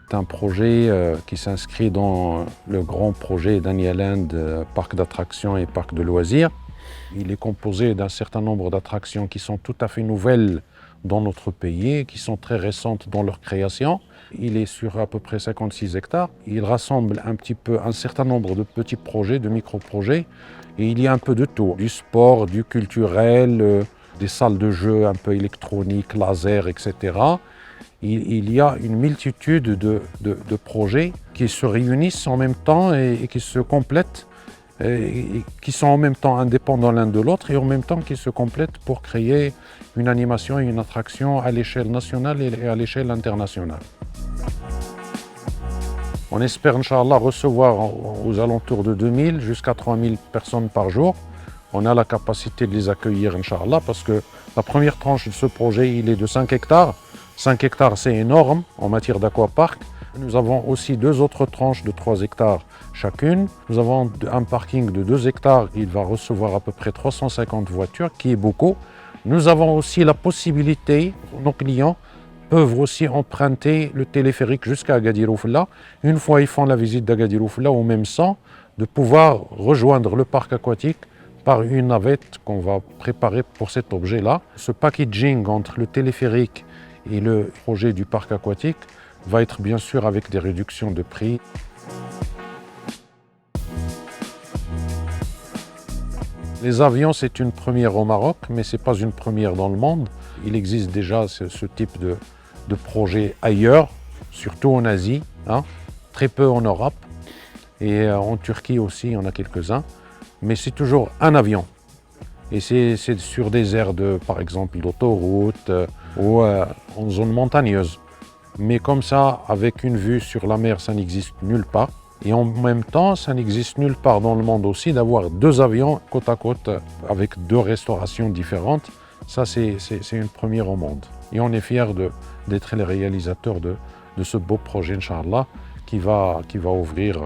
C'est un projet qui s'inscrit dans le grand projet Danialand, parc d'attractions et parc de loisirs. Il est composé d'un certain nombre d'attractions qui sont tout à fait nouvelles dans notre pays, qui sont très récentes dans leur création. Il est sur à peu près 56 hectares. Il rassemble un petit peu un certain nombre de petits projets, de micro-projets. Et il y a un peu de tout, du sport, du culturel, des salles de jeux un peu électroniques, laser, etc. Il y a une multitude de projets qui se réunissent en même temps et qui se complètent, et qui sont en même temps indépendants l'un de l'autre et en même temps qui se complètent pour créer une animation et une attraction à l'échelle nationale et à l'échelle internationale. On espère, Inch'Allah, recevoir aux alentours de 2000 jusqu'à 3000 personnes par jour. On a la capacité de les accueillir, Inch'Allah, parce que la première tranche de ce projet, il est de 5 hectares. 5 hectares, c'est énorme en matière d'aquapark. Nous avons aussi 2 autres tranches de 3 hectares chacune. Nous avons un parking de 2 hectares. Il va recevoir à peu près 350 voitures, qui est beaucoup. Nous avons aussi la possibilité, nos clients peuvent aussi emprunter le téléphérique jusqu'à Agadir Oufella. Une fois ils font la visite d'Agadir Oufella au même sang, de pouvoir rejoindre le parc aquatique par une navette qu'on va préparer pour cet objet-là. Ce packaging entre le téléphérique et le projet du parc aquatique va être bien sûr avec des réductions de prix. Les avions, c'est une première au Maroc, mais ce n'est pas une première dans le monde. Il existe déjà ce type de projet ailleurs, surtout en Asie, très peu en Europe. Et en Turquie aussi, il y en a quelques-uns. Mais c'est toujours un avion. Et c'est sur des aires, par exemple, d'autoroute ou en zone montagneuse. Mais comme ça, avec une vue sur la mer, ça n'existe nulle part. Et en même temps, ça n'existe nulle part dans le monde aussi d'avoir 2 avions côte à côte avec 2 restaurations différentes. Ça, c'est une première au monde. Et on est fiers d'être les réalisateurs de ce beau projet, Inch'Allah, qui va ouvrir